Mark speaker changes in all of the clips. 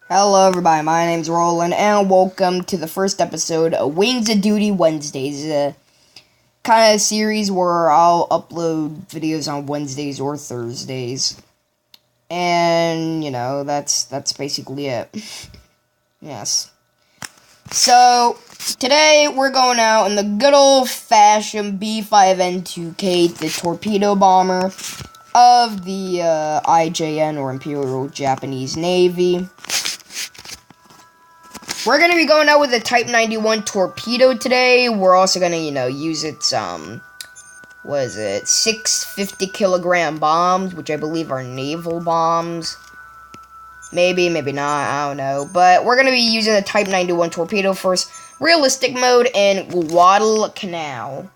Speaker 1: Hello everybody, my name's Roland, and welcome to the first episode of Wod Wednesdays, a kind of series where I'll upload videos on Wednesdays or Thursdays. And, that's basically it. Yes. So, today we're going out in the good old-fashioned B5N2K, the torpedo bomber of the IJN, or Imperial Japanese Navy. We're going to be going out with a Type 91 torpedo today. We're also going to, use its, 650 kilogram bombs, which I believe are naval bombs. Maybe, maybe not, I don't know. But we're going to be using the Type 91 torpedo first. Realistic mode in Guadalcanal.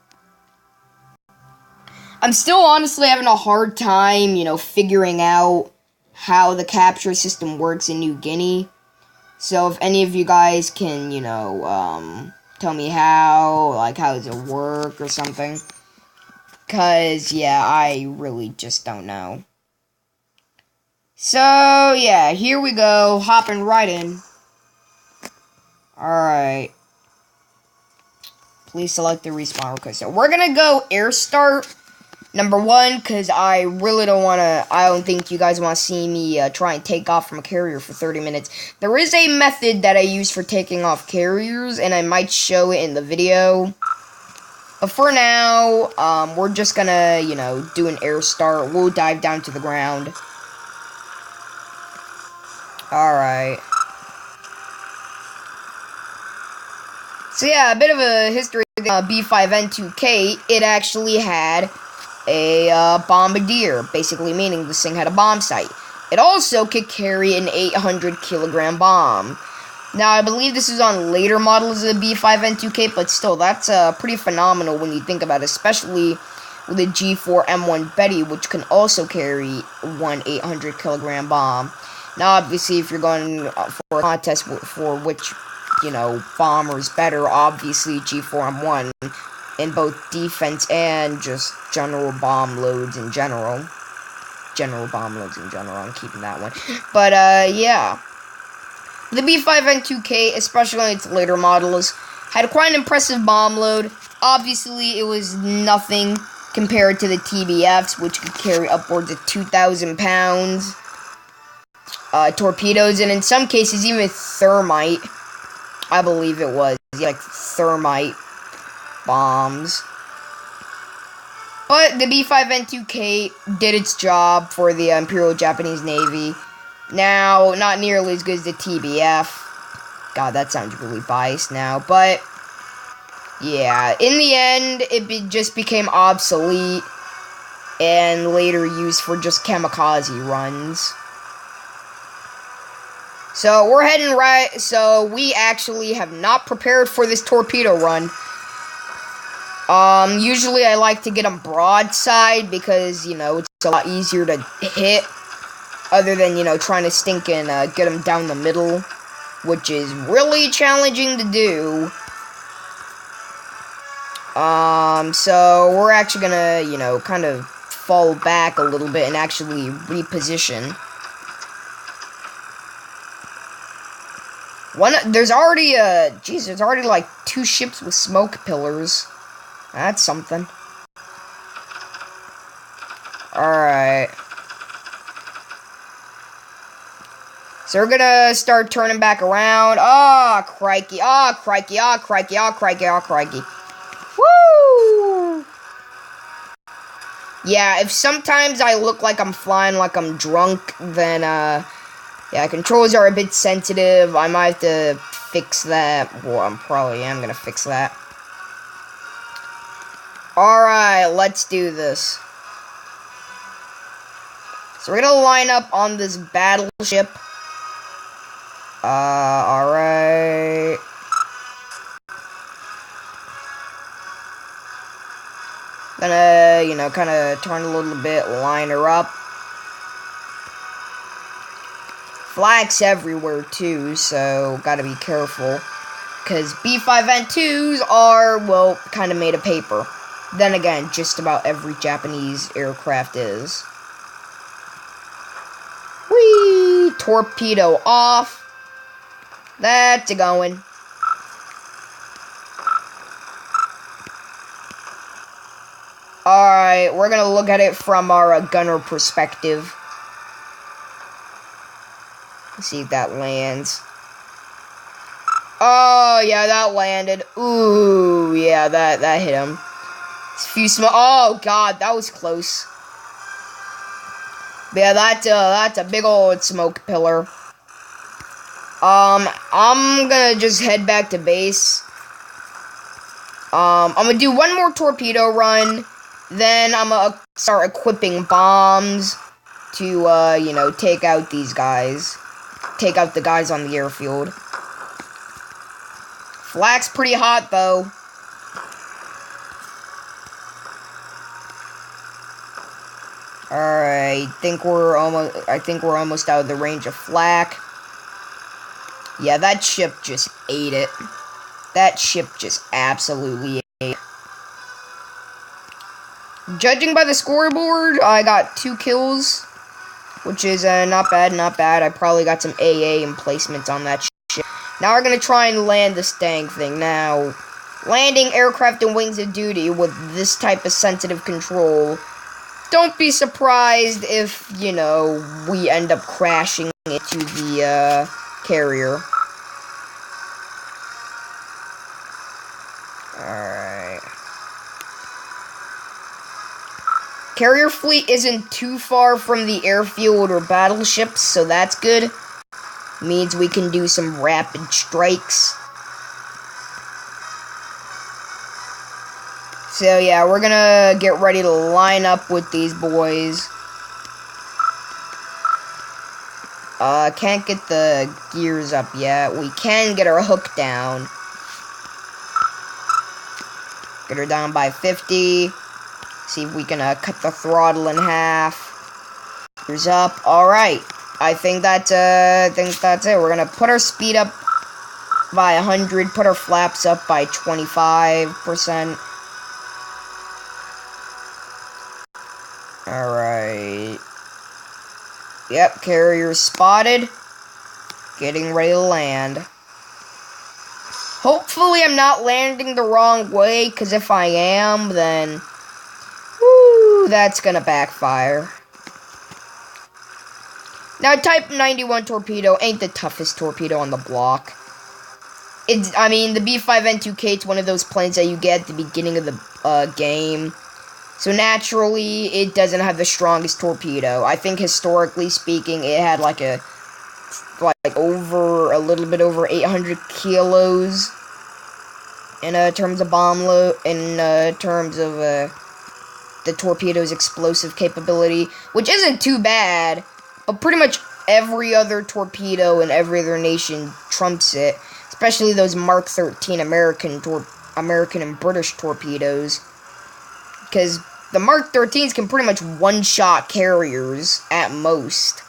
Speaker 1: I'm still honestly having a hard time, figuring out how the capture system works in New Guinea. So if any of you guys can, tell me how does it work or something. Because, yeah, I really just don't know. So, yeah, here we go, hopping right in. Alright. Please select the respawn request. So we're gonna go air start. Number one, because I really don't want to, I don't think you guys want to see me try and take off from a carrier for 30 minutes. There is a method that I use for taking off carriers, and I might show it in the video. But for now, we're just gonna, do an air start. We'll dive down to the ground. Alright. So yeah, a bit of a history of B5N2K. It actually had a bombardier, basically meaning this thing had a bomb sight. It also could carry an 800 kilogram bomb. Now, I believe this is on later models of the B5N2K, but still, that's pretty phenomenal when you think about it, especially with the G4M1 Betty, which can also carry one 800 kilogram bomb. Now, obviously, if you're going for a contest for which, bomber is better, obviously G4M1, in both defense and just general bomb loads in general. I'm keeping that one. But, yeah. The B5N2K, especially in its later models, had quite an impressive bomb load. Obviously, it was nothing compared to the TBFs, which could carry upwards of 2,000 pounds. Torpedoes, and in some cases, even thermite. I believe it was. Like, thermite bombs. But the B5N2K did its job for the Imperial Japanese Navy. Now, not nearly as good as the TBF. God, that sounds really biased now. But, yeah, in the end, it just became obsolete and later used for just kamikaze runs. So, we're heading right. So, we actually have not prepared for this torpedo run. Usually I like to get them broadside because, it's a lot easier to hit. Other than, trying to stink and get them down the middle, which is really challenging to do. So we're actually gonna, kind of fall back a little bit and actually reposition. There's already like 2 ships with smoke pillars. That's something. Alright. So we're gonna start turning back around. Ah, crikey. Ah, crikey. Ah, crikey. Ah, crikey. Ah, crikey. Woo! Yeah, if sometimes I look like I'm flying like I'm drunk, then, yeah, controls are a bit sensitive. I might have to fix that. Well, I probably am gonna fix that. Alright, let's do this. So we're gonna line up on this battleship. Alright. Gonna, kind of turn a little bit, line her up. Flags everywhere, too, so gotta be careful. Because B5N2s are, well, kind of made of paper. Then again, just about every Japanese aircraft is. Whee! Torpedo off. That's going. Alright, we're gonna look at it from our gunner perspective. Let's see if that lands. Oh, yeah, that landed. Ooh, yeah, that hit him. It's a few small. Oh, God, that was close. Yeah, that's a big old smoke pillar. I'm gonna just head back to base. I'm gonna do one more torpedo run. Then I'm gonna start equipping bombs to, you know, take out these guys. Take out the guys on the airfield. Flak's pretty hot, though. Alright, I think we're almost out of the range of flak. Yeah, that ship just ate it. That ship just absolutely ate it. Judging by the scoreboard, I got 2 kills, which is not bad, not bad. I probably got some AA emplacements on that ship. Now we're gonna try and land this dang thing. Now, landing aircraft and wings of duty with this type of sensitive control, don't be surprised if, you know, we end up crashing into the carrier. Alright. Carrier fleet isn't too far from the airfield or battleships, so that's good. Means we can do some rapid strikes. So yeah, we're gonna get ready to line up with these boys. Can't get the gears up yet. We can get our hook down. Get her down by 50. See if we can cut the throttle in half. Gears up. Alright. I think that's it. We're gonna put our speed up by 100, put our flaps up by 25%. Alright. Yep, carrier spotted. Getting ready to land. Hopefully I'm not landing the wrong way, because if I am, then woo, that's gonna backfire. Now, Type 91 torpedo ain't the toughest torpedo on the block. I mean, the B5N2K, it's one of those planes that you get at the beginning of the game. So naturally, it doesn't have the strongest torpedo. I think historically speaking, it had like a little bit over 800 kilos in terms of bomb load, in terms of the torpedo's explosive capability, which isn't too bad, but pretty much every other torpedo in every other nation trumps it, especially those Mark 13 American and British torpedoes, because the Mark 13s can pretty much one-shot carriers at most.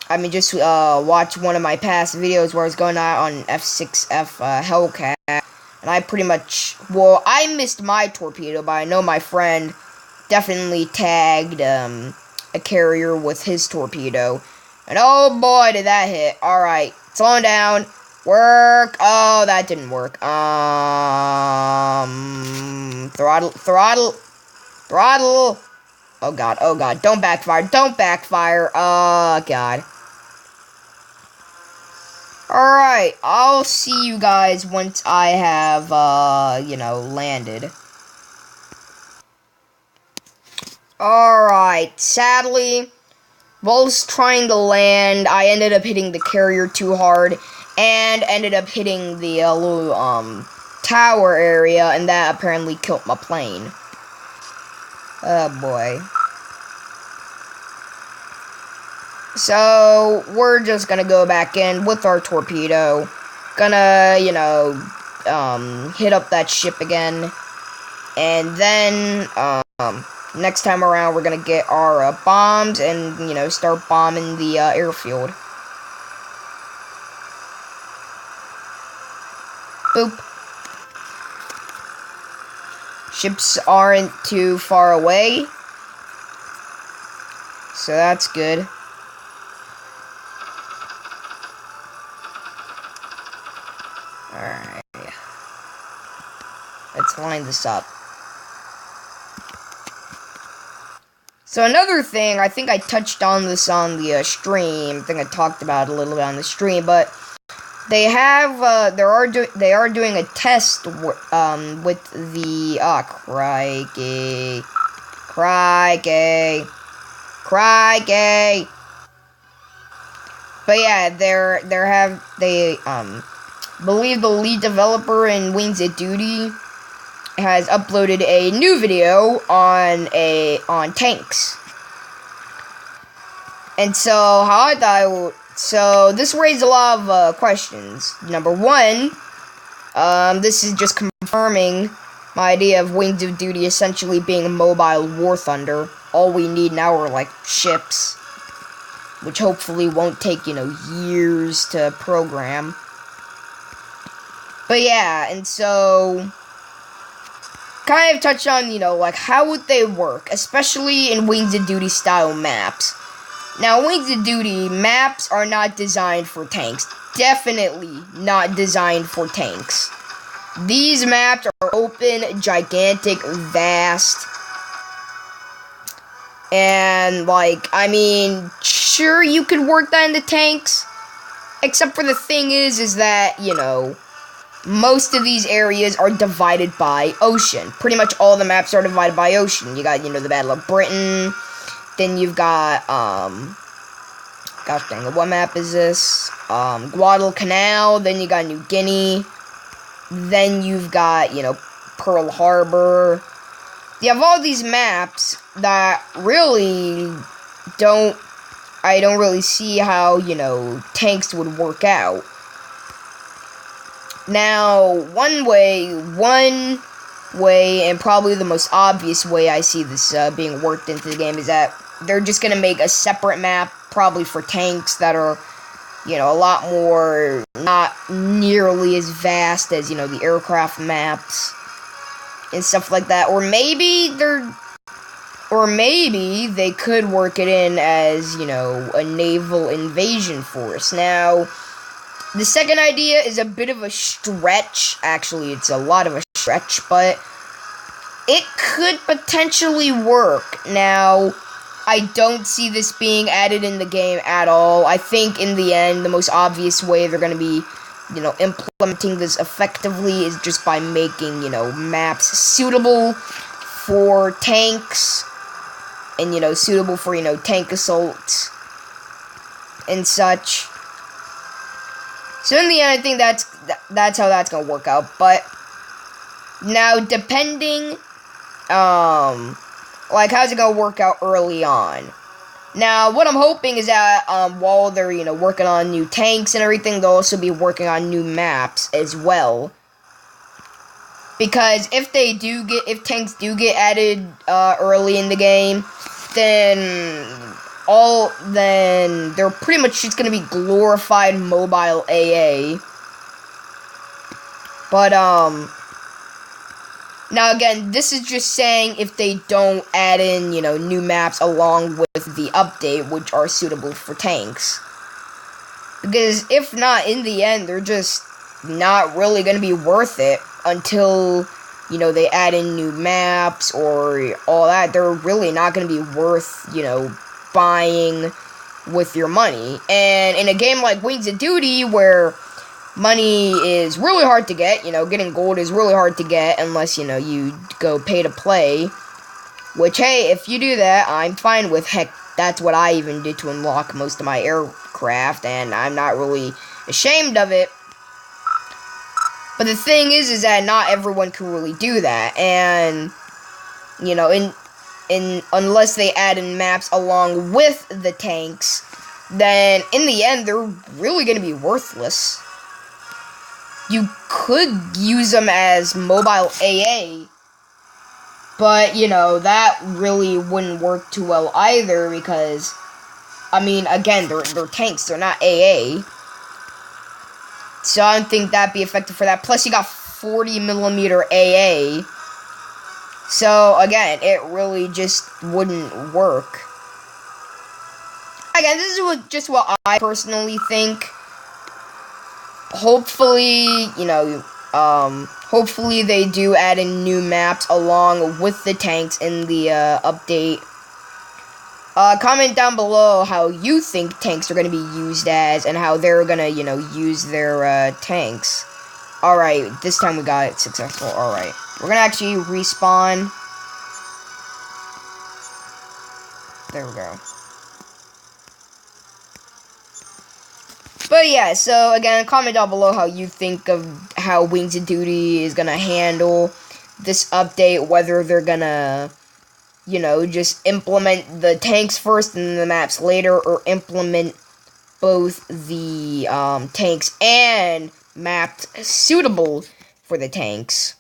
Speaker 1: I mean, just watch one of my past videos where I was going out on F6F Hellcat, and I pretty much, well, I missed my torpedo, but I know my friend definitely tagged a carrier with his torpedo, and oh boy, did that hit. Alright, slowing down. Work. Oh, that didn't work. Throttle. Oh god, don't backfire, oh god. Alright, I'll see you guys once I have, you know, landed. Alright, sadly, whilst trying to land, I ended up hitting the carrier too hard, and ended up hitting the little, tower area, and that apparently killed my plane. Oh boy. So, we're just gonna go back in with our torpedo. Gonna, you know, hit up that ship again. And then, next time around, we're gonna get our bombs and, you know, start bombing the airfield. Boop. Ships aren't too far away, so that's good. let's line this up. So another thing, I think I touched on this on the stream. I think I talked about it a little bit on the stream, but they have they are doing a test with the crikey. But yeah, they believe the lead developer in Wings of Duty has uploaded a new video on tanks. And so so this raised a lot of questions. Number one, this is just confirming my idea of Wings of Duty essentially being a mobile war thunder. All we need now are like ships, which hopefully won't take, years to program. But yeah, and so kind of touch on, like how would they work, especially in Wings of Duty style maps. Now, Wings of Duty maps are not designed for tanks. Definitely not designed for tanks. These maps are open, gigantic, vast. And, sure, you could work that into tanks. Except for the thing is that, most of these areas are divided by ocean. Pretty much all the maps are divided by ocean. You got, the Battle of Britain. Then you've got, gosh dang it, what map is this? Guadalcanal. Then you got New Guinea. Then you've got, Pearl Harbor. You have all these maps that really I don't really see how, tanks would work out. Now, one way, and probably the most obvious way I see this being worked into the game is that they're just going to make a separate map, probably for tanks that are, a lot more, not nearly as vast as, the aircraft maps and stuff like that. Or maybe they could work it in as, a naval invasion force. Now, the second idea is a bit of a stretch. Actually, it's a lot of a stretch, but it could potentially work. Now, I don't see this being added in the game at all. I think in the end, the most obvious way they're going to be, implementing this effectively is just by making, maps suitable for tanks and, suitable for, tank assaults and such. So in the end, I think that's how that's gonna work out. But now, depending, how's it gonna work out early on? Now, what I'm hoping is that while they're working on new tanks and everything, they'll also be working on new maps as well. Because if tanks do get added early in the game, then they're pretty much just gonna be glorified mobile AA. But now again, this is just saying if they don't add in, new maps along with the update, which are suitable for tanks. Because if not, in the end, they're just not really gonna be worth it until, they add in new maps or all that. They're really not gonna be worth, buying with your money. And in a game like Wings of Duty, where money is really hard to get, getting gold is really hard to get unless, you go pay to play. Which, hey, if you do that, I'm fine with. Heck, that's what I even did to unlock most of my aircraft, and I'm not really ashamed of it. But the thing is that not everyone can really do that, and, unless they add in maps along with the tanks, then in the end, they're really going to be worthless. You could use them as mobile AA, but, that really wouldn't work too well either, because, again, they're tanks, they're not AA. So I don't think that'd be effective for that. Plus, you got 40mm AA. So, again, it really just wouldn't work. Again, this is just what I personally think. Hopefully, hopefully they do add in new maps along with the tanks in the update. Comment down below how you think tanks are going to be used as, and how they're going to, use their tanks. Alright, this time we got it successful. Alright, we're going to actually respawn. There we go. But yeah, so again, comment down below how you think of how Wings of Duty is going to handle this update, whether they're going to, just implement the tanks first and the maps later, or implement both the tanks and maps suitable for the tanks.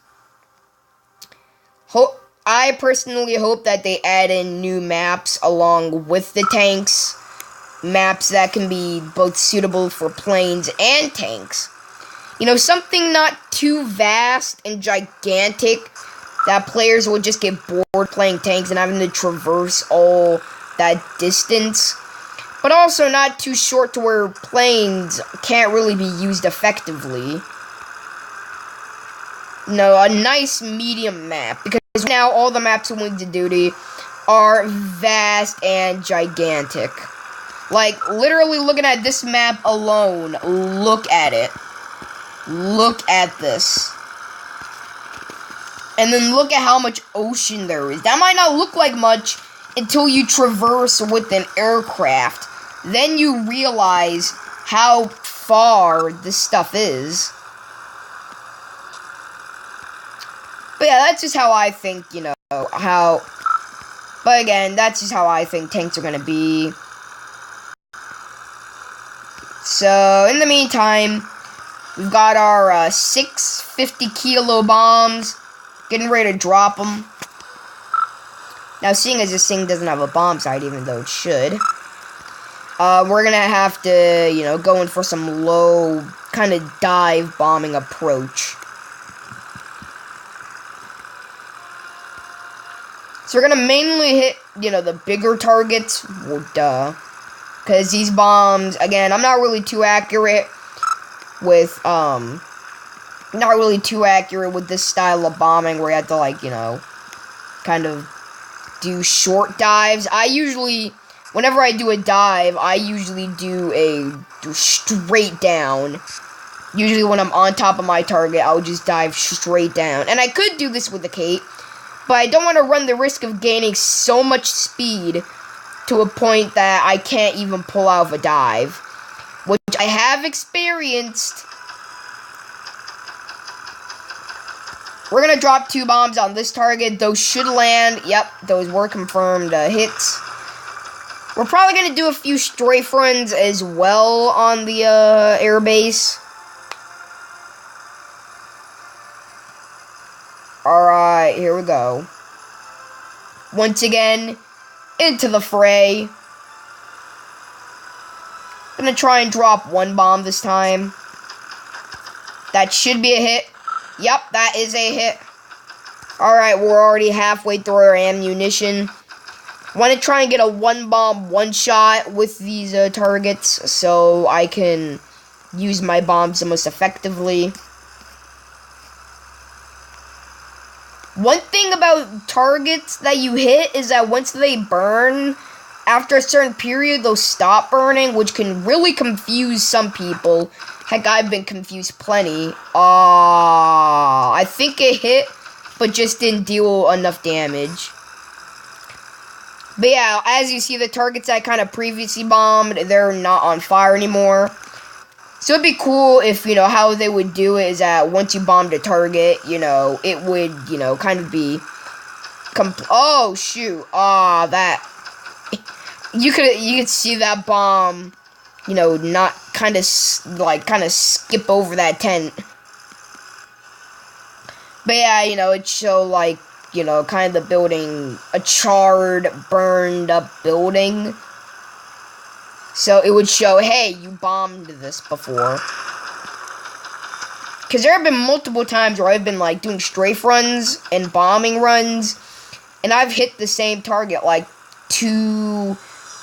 Speaker 1: I personally hope that they add in new maps along with the tanks. Maps that can be both suitable for planes and tanks. Something not too vast and gigantic that players will just get bored playing tanks and having to traverse all that distance. But also not too short to where planes can't really be used effectively. A nice medium map. Because now all the maps in Wings of Duty are vast and gigantic. Like, literally looking at this map alone, look at it. Look at this. And then look at how much ocean there is. That might not look like much until you traverse with an aircraft. Then you realize how far this stuff is. But yeah, that's just how I think, But again, that's just how I think tanks are going to be. So, in the meantime, we've got our 650 kilo bombs. Getting ready to drop them. Now, seeing as this thing doesn't have a bomb sight, even though it should, we're going to have to, go in for some low kind of dive bombing approach. So we're going to mainly hit, the bigger targets. Well, duh. Because these bombs, again, I'm not really too accurate with, this style of bombing where you have to, kind of do short dives. Whenever I do a dive, I usually do straight down. Usually when I'm on top of my target, I'll just dive straight down. And I could do this with the Kate, but I don't want to run the risk of gaining so much speed to a point that I can't even pull out of a dive, which I have experienced. We're going to drop 2 bombs on this target. Those should land. Yep, those were confirmed hits. We're probably going to do a few strafe runs as well on the airbase. Alright, here we go. Once again, into the fray. Gonna try and drop 1 bomb this time. That should be a hit. Yep, that is a hit. Alright, we're already halfway through our ammunition. Want to try and get a 1 bomb, 1 shot with these targets so I can use my bombs the most effectively. One thing about targets that you hit is that once they burn, after a certain period, they'll stop burning, which can really confuse some people. Heck, I've been confused plenty. I think it hit, but just didn't deal enough damage. But yeah, as you see, the targets I kind of previously bombed, they're not on fire anymore. So it'd be cool if, how they would do it is that once you bombed a target, it would, kind of be... oh, shoot. That... You could see that bomb, not kind of skip over that tent. But yeah, it'd show, kind of the building, a charred, burned up building. So it would show, hey, you bombed this before. Because there have been multiple times where I've been, doing strafe runs and bombing runs. And I've hit the same target,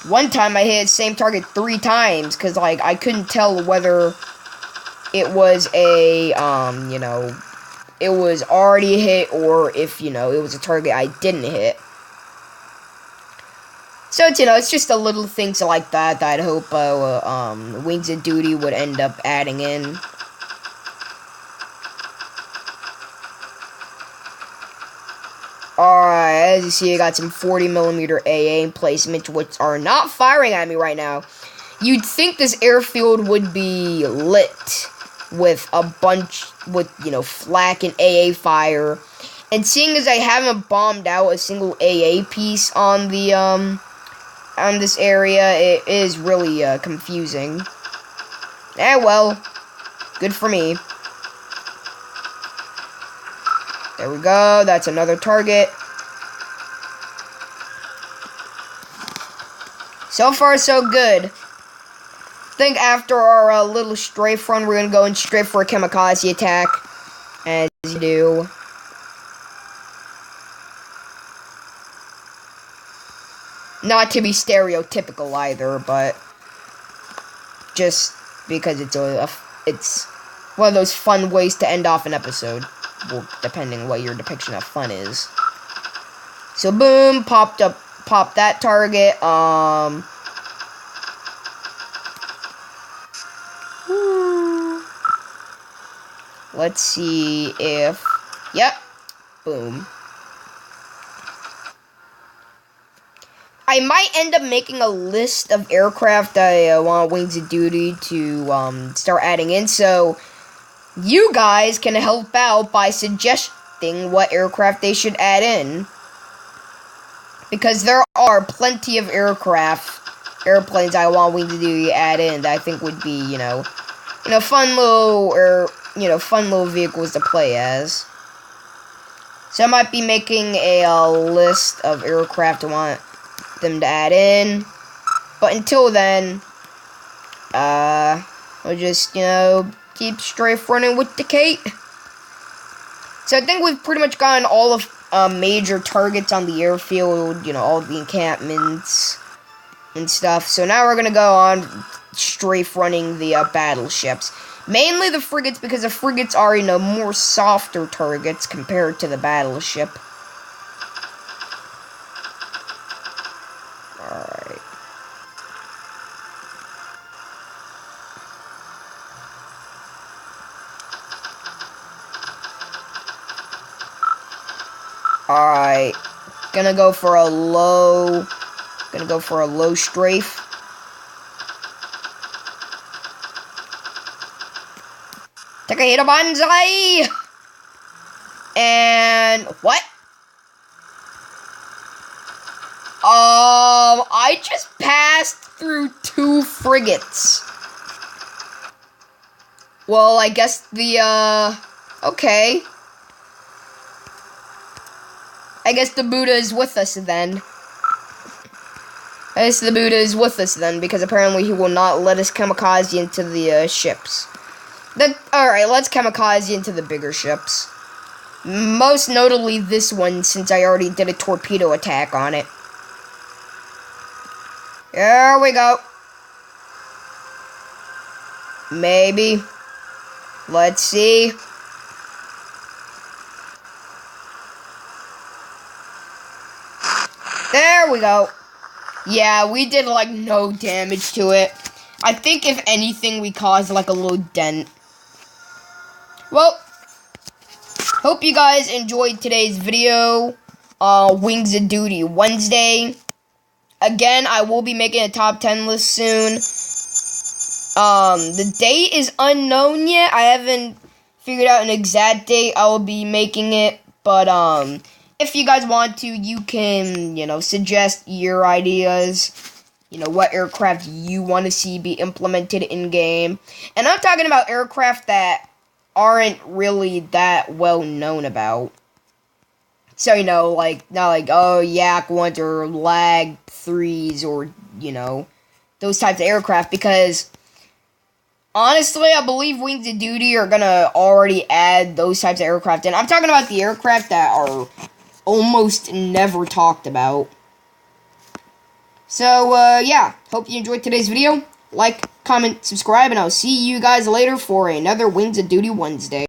Speaker 1: one time I hit the same target 3 times. Because, I couldn't tell whether it was a, it was already hit, or if, it was a target I didn't hit. So, it's just the little things like that that I'd hope Wings of Duty would end up adding in. Alright, as you see, I got some 40mm AA placements, which are not firing at me right now. You'd think this airfield would be lit with a bunch, with, flak and AA fire. And seeing as I haven't bombed out a single AA piece on the, on this area, it is really, confusing. Well, good for me. There we go, that's another target. So far, so good. I think after our little strafe run, we're gonna go in straight for a kamikaze attack. As you do. Not to be stereotypical either, but just because it's one of those fun ways to end off an episode. Well, depending what your depiction of fun is. So boom, popped that target. Let's see if, yep, boom. I might end up making a list of aircraft I want Wings of Duty to start adding in, so you guys can help out by suggesting what aircraft they should add in. Because there are plenty of airplanes I want Wings of Duty to add in that I think would be, fun little vehicles to play as. So I might be making a list of aircraft I want them to add in. But until then, we'll just, keep strafe running with the Kate. So I think we've pretty much gotten all of major targets on the airfield, all the encampments and stuff. So now we're gonna go on strafe running the battleships. Mainly the frigates, because the frigates are, more softer targets compared to the battleship. Alright. Alright. Gonna go for a low strafe. Takahito Banzai! And what? I just passed through 2 frigates. Well, I guess okay. I guess the Buddha is with us then. Because apparently he will not let us kamikaze into the ships. Alright, let's kamikaze into the bigger ships. Most notably this one, since I already did a torpedo attack on it. Here we go. Maybe. Let's see. There we go. Yeah, we did, no damage to it. I think, if anything, we caused, a little dent. Well, hope you guys enjoyed today's video. Wings of Duty Wednesday. Again, I will be making a top 10 list soon. The date is unknown yet. I haven't figured out an exact date I will be making it. But, if you guys want to, you can, suggest your ideas. What aircraft you want to see be implemented in-game. And I'm talking about aircraft that aren't really that well known about. So, not Yak 1s or Lag 3s or, those types of aircraft. Because, honestly, I believe Wings of Duty are gonna already add those types of aircraft in. I'm talking about the aircraft that are almost never talked about. So, yeah, hope you enjoyed today's video. like, comment, subscribe, and I'll see you guys later for another Wings of Duty Wednesday.